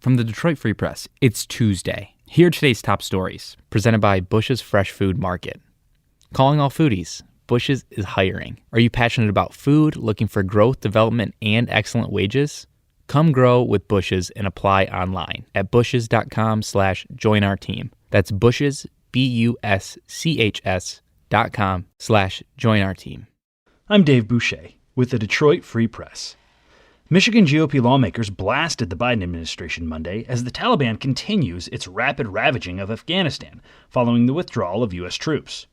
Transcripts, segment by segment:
From the Detroit Free Press, it's Tuesday. Here are today's top stories, presented by Bush's Fresh Food Market. Calling all foodies, Bush's is hiring. Are you passionate about food, looking for growth, development, and excellent wages? Come grow with Bush's and apply online at bushes.com/join our team. That's Bush's, BUSCHS.com/join our team. I'm Dave Boucher with the Detroit Free Press. Michigan GOP lawmakers blasted the Biden administration Monday as the Taliban continues its rapid ravaging of Afghanistan following the withdrawal of U.S. troops.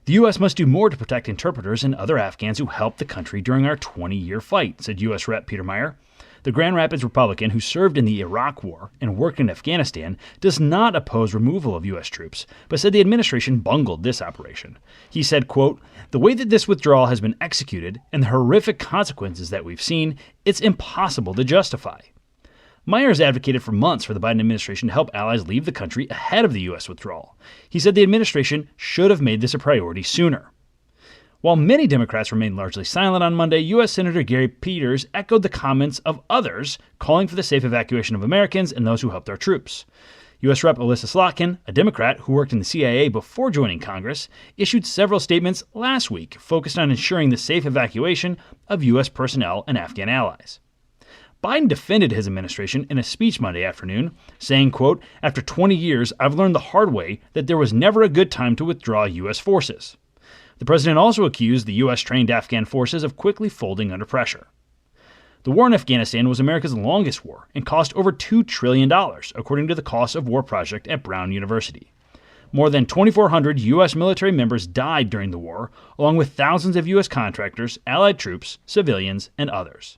The U.S. must do more to protect interpreters and other Afghans who helped the country during our 20-year fight, said U.S. Rep. Peter Meyer. The Grand Rapids Republican who served in the Iraq War and worked in Afghanistan does not oppose removal of U.S. troops, but said the administration bungled this operation. He said, quote, "The way that this withdrawal has been executed and the horrific consequences that we've seen, it's impossible to justify." Myers advocated for months for the Biden administration to help allies leave the country ahead of the U.S. withdrawal. He said the administration should have made this a priority sooner. While many Democrats remained largely silent on Monday, U.S. Senator Gary Peters echoed the comments of others calling for the safe evacuation of Americans and those who helped our troops. U.S. Rep. Alyssa Slotkin, a Democrat who worked in the CIA before joining Congress, issued several statements last week focused on ensuring the safe evacuation of U.S. personnel and Afghan allies. Biden defended his administration in a speech Monday afternoon, saying, quote, "After 20 years, I've learned the hard way that there was never a good time to withdraw U.S. forces." The president also accused the U.S.-trained Afghan forces of quickly folding under pressure. The war in Afghanistan was America's longest war and cost over $2 trillion, according to the Cost of War Project at Brown University. More than 2,400 U.S. military members died during the war, along with thousands of U.S. contractors, allied troops, civilians, and others.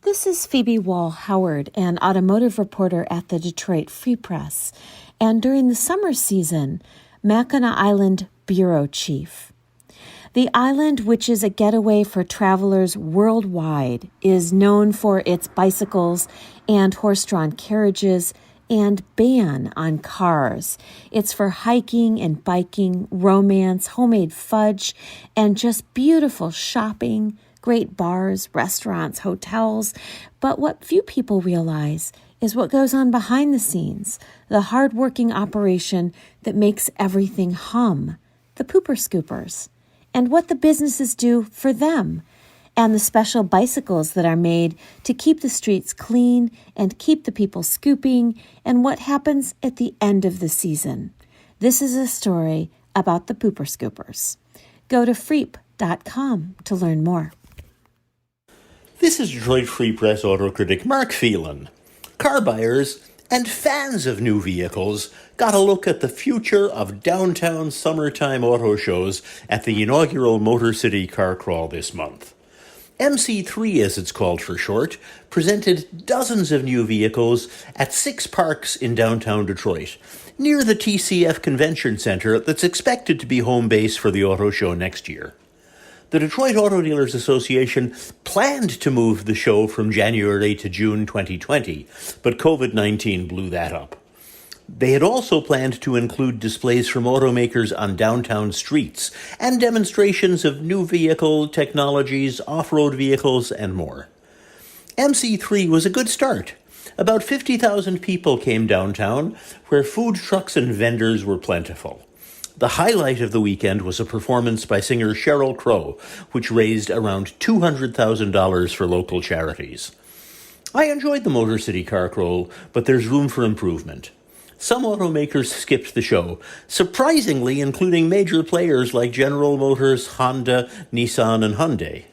This is Phoebe Wall-Howard, an automotive reporter at the Detroit Free Press, and during the summer season, Mackinac Island bureau chief. The island, which is a getaway for travelers worldwide, is known for its bicycles and horse-drawn carriages and ban on cars. It's for hiking and biking, romance, homemade fudge, and just beautiful shopping, great bars, restaurants, hotels. But what few people realize is what goes on behind the scenes, the hard-working operation that makes everything hum, the pooper scoopers, and what the businesses do for them, and the special bicycles that are made to keep the streets clean and keep the people scooping, and what happens at the end of the season. This is a story about the pooper scoopers. Go to freep.com to learn more. This is Detroit Free Press auto critic Mark Phelan. Car buyers and fans of new vehicles got a look at the future of downtown summertime auto shows at the inaugural Motor City Car Crawl this month. MC3, as it's called for short, presented dozens of new vehicles at 6 parks in downtown Detroit, near the TCF Convention Center that's expected to be home base for the auto show next year. The Detroit Auto Dealers Association planned to move the show from January to June 2020, but COVID-19 blew that up. They had also planned to include displays from automakers on downtown streets and demonstrations of new vehicle technologies, off-road vehicles, and more. MC3 was a good start. About 50,000 people came downtown, where food trucks and vendors were plentiful. The highlight of the weekend was a performance by singer Sheryl Crow, which raised around $200,000 for local charities. I enjoyed the Motor City Car Crawl, but there's room for improvement. Some automakers skipped the show, surprisingly including major players like General Motors, Honda, Nissan, and Hyundai.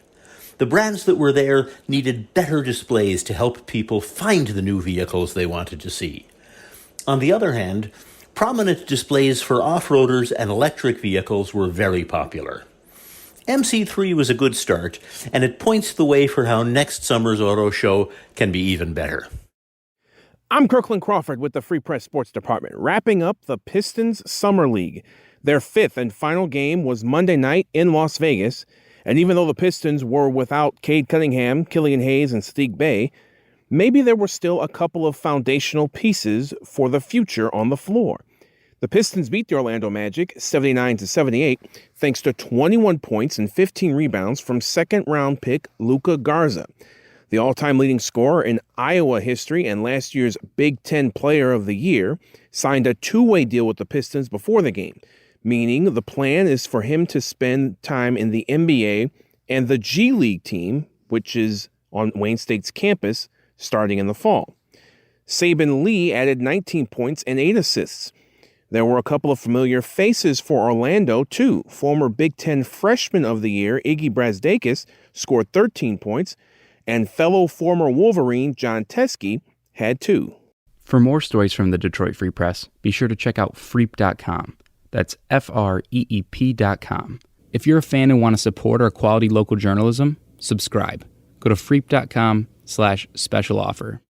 The brands that were there needed better displays to help people find the new vehicles they wanted to see. On the other hand, prominent displays for off-roaders and electric vehicles were very popular. MC3 was a good start, and it points the way for how next summer's auto show can be even better. I'm Kirkland Crawford with the Free Press Sports Department, wrapping up the Pistons Summer League. Their 5th and final game was Monday night in Las Vegas, and even though the Pistons were without Cade Cunningham, Killian Hayes, and Sadiq Bey, maybe there were still a couple of foundational pieces for the future on the floor. The Pistons beat the Orlando Magic 79-78 thanks to 21 points and 15 rebounds from second-round pick Luka Garza. The all-time leading scorer in Iowa history and last year's Big Ten Player of the Year signed a two-way deal with the Pistons before the game, meaning the plan is for him to spend time in the NBA and the G League team, which is on Wayne State's campus, starting in the fall. Saban Lee added 19 points and 8 assists. There were a couple of familiar faces for Orlando, too. Former Big Ten Freshman of the Year, Iggy Brasdeikis, scored 13 points, and fellow former Wolverine John Teskey had 2. For more stories from the Detroit Free Press, be sure to check out freep.com. That's FREEP.com. If you're a fan and want to support our quality local journalism, subscribe. Go to freep.com/special offer.